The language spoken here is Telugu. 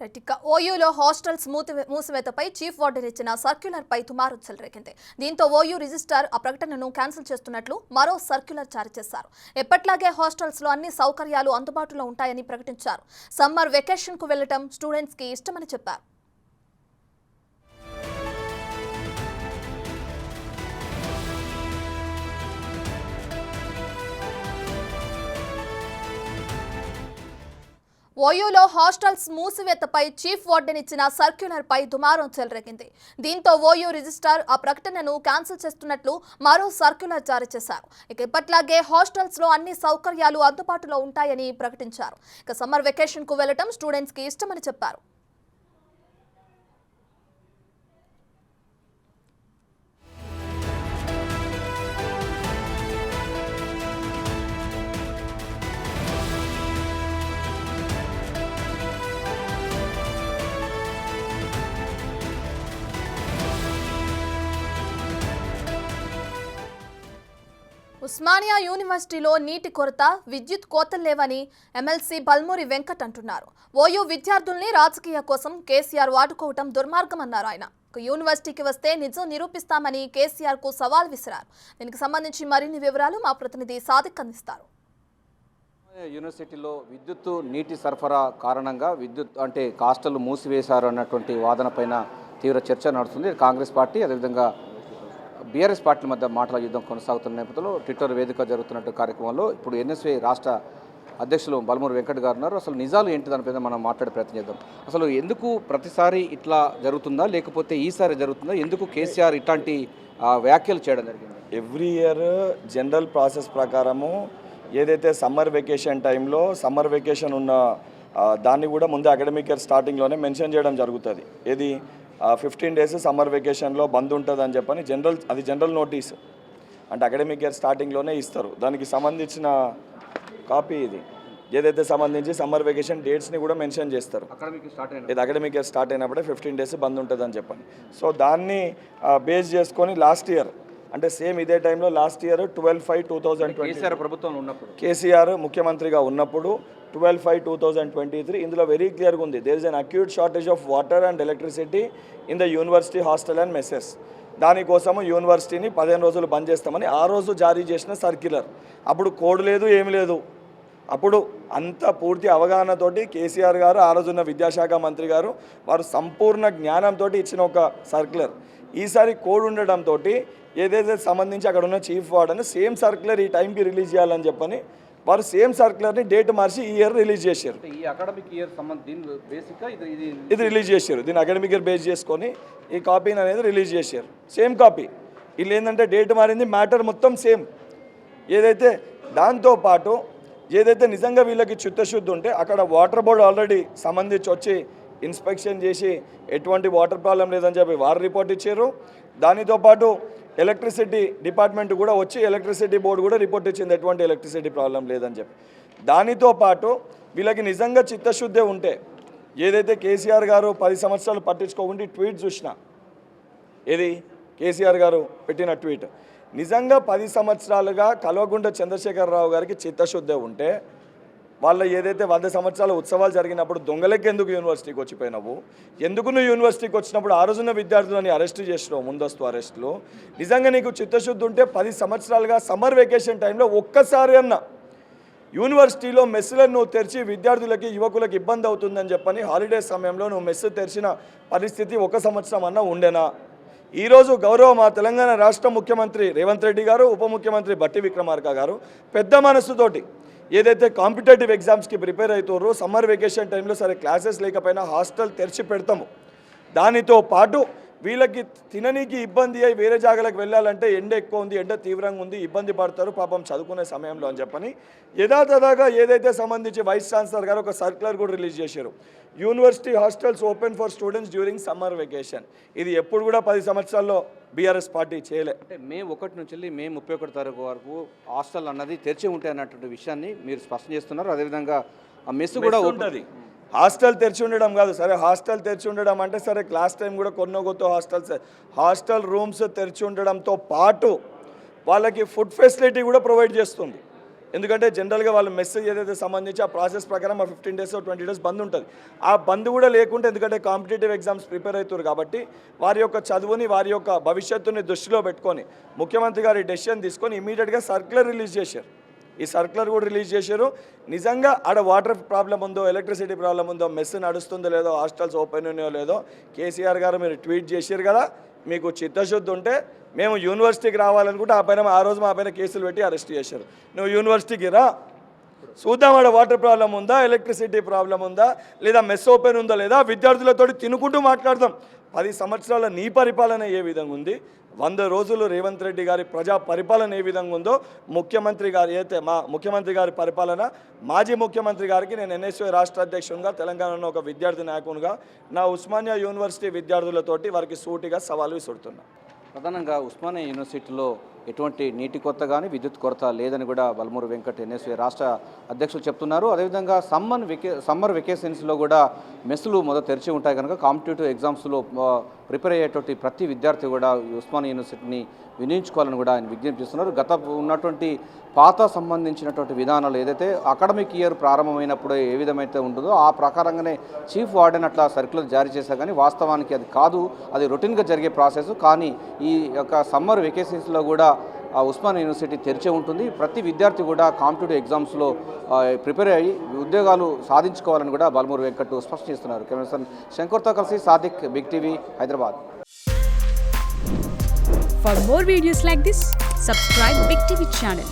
ఇక ఓయూలో హాస్టల్స్ మూసివేతపై చీఫ్ వార్డెన్ ఇచ్చిన సర్క్యులర్ పై దుమారం చెలరేగింది. దీంతో ఓయూ రిజిస్ట్రార్ ఆ ప్రకటనను క్యాన్సిల్ చేస్తున్నట్లు మరో సర్క్యులర్ జారీ చేశారు. ఎప్పట్లాగే హాస్టల్స్ లో అన్ని సౌకర్యాలు అందుబాటులో ఉంటాయని ప్రకటించారు. సమ్మర్ వెకేషన్ కు వెళ్లడం స్టూడెంట్స్ కి ఇష్టమని చెప్పారు. ఓయూలో హాస్టల్స్ మూసివేతపై చీఫ్ వార్డెన్ ఇచ్చిన సర్క్యులర్ పై దుమారం చెలరేగింది. దీంతో ఓయూ రిజిస్ట్రార్ ఆ ప్రకటనను క్యాన్సిల్ చేస్తున్నట్లు మరో సర్క్యులర్ జారీ చేశారు. ఇక ఇప్పట్లాగే హాస్టల్స్ లో అన్ని సౌకర్యాలు అందుబాటులో ఉంటాయని ప్రకటించారు. ఇక సమ్మర్ వెకేషన్ కు వెళ్లడం స్టూడెంట్స్ కి ఇష్టమని చెప్పారు. ఉస్మానియా యూనివర్సిటీలో నీటి కొరత, విద్యుత్ కోతలు లేవని ఎమ్మెల్సీ బల్మూరి వెంకట్ అంటున్నారు. ఓయూ విద్యార్థుల్ని రాజకీయ కోసం కేసీఆర్ వాడుకోవటం దుర్మార్గమన్నారు ఆయన. యూనివర్సిటీకి వస్తే నిజం నిరూపిస్తామని కేసీఆర్ కు సవాల్ విసిరారు. దీనికి సంబంధించి మరిన్ని వివరాలు మా ప్రతినిధి సాదిక్ అందిస్తారు. యూనివర్సిటీలో విద్యుత్ నీటి సరఫరా కారణంగా విద్యుత్ అంటే హాస్టల్ మూసివేశారు అన్నటువంటి వాదన పైన తీవ్ర చర్చ నడుస్తుంది. కాంగ్రెస్ పార్టీ అదేవిధంగా బీఆర్ఎస్ పార్టీల మధ్య మాటల యుద్ధం కొనసాగుతున్న నేపథ్యంలో ట్విట్టర్ వేదిక జరుగుతున్నట్టు కార్యక్రమంలో ఇప్పుడు ఎన్ఎస్వై రాష్ట్ర అధ్యక్షులు బల్మూరి వెంకట్ గారు ఉన్నారు. అసలు నిజాలు ఏంటి దానిపైన మనం మాట్లాడే ప్రయత్నం చేద్దాం. అసలు ఎందుకు ప్రతిసారి ఇట్లా జరుగుతుందా, లేకపోతే ఈసారి జరుగుతుందా, ఎందుకు కేసీఆర్ ఇట్లాంటి వ్యాఖ్యలు చేయడం జరిగింది? ఎవ్రీ ఇయర్ జనరల్ ప్రాసెస్ ప్రకారము ఏదైతే సమ్మర్ వెకేషన్ టైంలో సమ్మర్ వెకేషన్ ఉన్న దాన్ని కూడా ముందు అకాడమిక్ ఇయర్ స్టార్టింగ్లోనే మెన్షన్ చేయడం జరుగుతుంది. ఏది 15 days సమ్మర్ వెకేషన్లో బంద్ ఉంటుందని చెప్పని జనరల్ నోటీస్ అంటే అకాడమిక్ ఇయర్ స్టార్టింగ్లోనే ఇస్తారు. దానికి సంబంధించిన కాపీ ఇది ఏదైతే సంబంధించి సమ్మర్ వెకేషన్ డేట్స్ని కూడా మెన్షన్ చేస్తారు. ఇది అకాడమిక్ ఇయర్ స్టార్ట్ అయినప్పుడే 15 days బంద్ ఉంటుందని చెప్పని. సో దాన్ని బేస్ చేసుకొని లాస్ట్ ఇయర్ అంటే సేమ్ ఇదే టైంలో లాస్ట్ ఇయర్ 12/5/2020 ప్రభుత్వం ఉన్నప్పుడు కేసీఆర్ ముఖ్యమంత్రిగా ఉన్నప్పుడు 12/5/2023 ఇందులో వెరీ క్లియర్గా ఉంది. There is an acute shortage of water and electricity in the university hostel and messes. దానికోసము యూనివర్సిటీని 15 రోజులు బంద్ చేస్తామని ఆ రోజు జారీ చేసిన సర్క్యులర్. అప్పుడు కోడ్ లేదు, ఏమి లేదు. అప్పుడు అంత పూర్తి అవగాహనతోటి కేసీఆర్ గారు ఆ రోజున్న విద్యాశాఖ మంత్రి గారు వారు సంపూర్ణ జ్ఞానంతో ఇచ్చిన ఒక సర్క్యులర్. ఈసారి కోడ్ ఉండడంతో ఏదైతే సంబంధించి అక్కడ ఉన్న చీఫ్ వార్డెన్ సేమ్ సర్క్యులర్ ఈ టైంకి రిలీజ్ చేయాలని చెప్పని వారు సేమ్ సర్క్యులర్ని డేట్ మార్చి ఈ ఇయర్ రిలీజ్ చేశారు. ఈ అకాడమిక్ ఇయర్ ఇది రిలీజ్ చేశారు. దీన్ని అకాడమిక్ ఇయర్ బేస్ చేసుకొని ఈ కాపీని అనేది రిలీజ్ చేశారు. Same copy. వీళ్ళు ఏంటంటే డేట్ మారింది, మ్యాటర్ మొత్తం సేమ్. ఏదైతే దాంతోపాటు ఏదైతే నిజంగా వీళ్ళకి చిత్తశుద్ధి ఉంటే అక్కడ వాటర్ బోర్డు ఆల్రెడీ సంబంధించి వచ్చి ఇన్స్పెక్షన్ చేసి ఎటువంటి వాటర్ ప్రాబ్లం లేదని చెప్పి వారు రిపోర్ట్ ఇచ్చారు. దానితో పాటు ఎలక్ట్రిసిటీ డిపార్ట్మెంట్ కూడా వచ్చి ఎలక్ట్రిసిటీ బోర్డు కూడా రిపోర్ట్ ఇచ్చింది ఎటువంటి ఎలక్ట్రిసిటీ ప్రాబ్లం లేదని చెప్పి. దానితో పాటు వీళ్ళకి నిజంగా చిత్తశుద్ధి ఉంటే ఏదైతే కేసీఆర్ గారు 10 సంవత్సరాలు పట్టించుకోకుండా ట్వీట్ చూసిన ఏది కేసీఆర్ గారు పెట్టిన ట్వీట్ నిజంగా 10 సంవత్సరాలుగా కల్వకుంట్ల చంద్రశేఖరరావు గారికి చిత్తశుద్ధి ఉంటే వాళ్ళ ఏదైతే 100 సంవత్సరాల ఉత్సవాలు జరిగినప్పుడు దొంగలకి ఎందుకు యూనివర్సిటీకి వచ్చిపోయినావు, ఎందుకు నువ్వు యూనివర్సిటీకి వచ్చినప్పుడు ఆ రోజున్న విద్యార్థులని అరెస్ట్ చేసినావు ముందస్తు అరెస్టులు. నిజంగా నీకు చిత్తశుద్ధి ఉంటే 10 సంవత్సరాలుగా సమ్మర్ వెకేషన్ టైంలో ఒక్కసారి అన్న యూనివర్సిటీలో మెస్సులను నువ్వు తెరిచి విద్యార్థులకి యువకులకు ఇబ్బంది అవుతుందని చెప్పని హాలిడే సమయంలో నువ్వు మెస్సు తెరిచిన పరిస్థితి 1 సంవత్సరం అన్నా ఉండేనా? ఈరోజు గౌరవ మా తెలంగాణ రాష్ట్ర ముఖ్యమంత్రి రేవంత్ రెడ్డి గారు, ఉప ముఖ్యమంత్రి బట్టి విక్రమార్క గారు పెద్ద మనస్సుతోటి ఏదైతే కాంపిటేటివ్ ఎగ్జామ్స్కి ప్రిపేర్ అవుతారో సమ్మర్ వెకేషన్ టైంలో సరే క్లాసెస్ లేకపోయినా హాస్టల్ తెరిచి పెడతాము. దానితో పాటు వీళ్ళకి తిననీకి ఇబ్బంది అయ్యి వేరే జాగాలకు వెళ్ళాలంటే ఎండ ఎక్కువ ఉంది, ఎండ తీవ్రంగా ఉంది, ఇబ్బంది పడతారు పాపం చదువుకునే సమయంలో అని చెప్పని యథాతథాగా ఏదైతే సంబంధించి వైస్ ఛాన్సలర్ గారు ఒక సర్క్యులర్ కూడా రిలీజ్ చేశారు. University hostels open for students during summer vacation. ఇది ఎప్పుడు కూడా 10 సంవత్సరాల్లో బీఆర్ఎస్ పార్టీ చేయలే. అంటే మే 1 నుంచి మే 31 తారీఖు వరకు హాస్టల్ అన్నది తెరిచి ఉంటాయి అన్నటువంటి విషయాన్ని మీరు స్పష్టం చేస్తున్నారు. అదేవిధంగా ఆ మెస్ కూడా ఉంటుంది. హాస్టల్ తెరిచి ఉండడం కాదు, సరే హాస్టల్ తెరిచి ఉండడం అంటే సరే క్లాస్ టైం కూడా కొన్నో గొత్తో హాస్టల్ రూమ్స్ తెరిచి ఉండడంతో పాటు వాళ్ళకి ఫుడ్ ఫెసిలిటీ కూడా ప్రొవైడ్ చేస్తుంది. ఎందుకంటే జనరల్గా వాళ్ళు మెస్ ఏదైతే సంబంధించి ఆ ప్రాసెస్ ప్రకారం ఆ 15 days 20 days బంద్ ఉంటుంది. ఆ బంద్ కూడా లేకుంటే ఎందుకంటే కాంపిటేటివ్ ఎగ్జామ్స్ ప్రిపేర్ అవుతారు కాబట్టి వారి యొక్క చదువుని వారి యొక్క భవిష్యత్తుని దృష్టిలో పెట్టుకొని ముఖ్యమంత్రి గారి డెసిషన్ తీసుకొని ఇమీడియట్గా సర్క్యులర్ రిలీజ్ చేశారు. ఈ సర్క్యులర్ కూడా రిలీజ్ చేశారు. నిజంగా ఆడ వాటర్ ప్రాబ్లం ఉందో, ఎలక్ట్రిసిటీ ప్రాబ్లం ఉందో, మెస్ నడుస్తుందో లేదో, హాస్టల్స్ ఓపెన్ ఉన్నాయో లేదో కేసీఆర్ గారు మీరు ట్వీట్ చేశారు కదా, మీకు చిత్తశుద్ధి ఉంటే మేము యూనివర్సిటీకి రావాలనుకుంటే ఆ రోజు మా పైన కేసులు పెట్టి అరెస్ట్ చేశారు. నువ్వు యూనివర్సిటీకి రా, చూద్దాం ఆడ వాటర్ ప్రాబ్లం ఉందా, ఎలక్ట్రిసిటీ ప్రాబ్లం ఉందా, లేదా మెస్ ఓపెన్ ఉందా లేదా, విద్యార్థులతో తినుకుంటూ మాట్లాడదాం. 10 సంవత్సరాల నీ పరిపాలన ఏ విధంగా ఉంది, 100 రోజులు రేవంత్ రెడ్డి గారి ప్రజా పరిపాలన ఏ విధంగా ఉందో, ముఖ్యమంత్రి గారు అయితే మా ముఖ్యమంత్రి గారి పరిపాలన, మాజీ ముఖ్యమంత్రి గారికి నేను NSY రాష్ట్ర అధ్యక్షునిగా తెలంగాణలో ఒక విద్యార్థి నాయకునిగా నా ఉస్మానియా యూనివర్సిటీ విద్యార్థులతోటి వారికి సూటిగా సవాలు విసురుతున్నా. ప్రధానంగా ఉస్మానియా యూనివర్సిటీలో ఎటువంటి నీటి కొరత కానీ విద్యుత్ కొరత లేదని కూడా బల్మూరు వెంకట్ NSY రాష్ట్ర అధ్యక్షులు చెప్తున్నారు. అదేవిధంగా సమ్మర్ వెకేషన్స్లో కూడా మెస్సులు మొదట తెరిచి ఉంటాయి కనుక కాంపిటేటివ్ ఎగ్జామ్స్లో ప్రిపేర్ అయ్యేటువంటి ప్రతి విద్యార్థి కూడా ఉస్మానియా యూనివర్సిటీని వినియోగించుకోవాలని కూడా ఆయన విజ్ఞప్తి చేస్తున్నారు. గత ఉన్నటువంటి పాత సంబంధించినటువంటి విధానాలు ఏదైతే అకాడమిక్ ఇయర్ ప్రారంభమైనప్పుడు ఏ విధమైతే ఉంటుందో ఆ ప్రకారంగానే చీఫ్ వార్డెన్ అట్లా సర్క్యులర్ జారీ చేశా కానీ వాస్తవానికి అది కాదు, అది రొటీన్గా జరిగే ప్రాసెస్. కానీ ఈ యొక్క సమ్మర్ వెకేషన్స్లో కూడా ఉస్మానియా యూనివర్సిటీ తెరిచే ఉంటుంది. ప్రతి విద్యార్థి కూడా కాంపిటేటివ్ ఎగ్జామ్స్లో ప్రిపేర్ అయ్యి ఉద్యోగాలు సాధించుకోవాలని కూడా బల్మూరు వెంకట్ స్పష్టం చేస్తున్నారు. కెమెరాసన్ శంకర్తో కలిసి Sadiq, big TV, Hyderabad. For more videos like this, subscribe Big TV channel.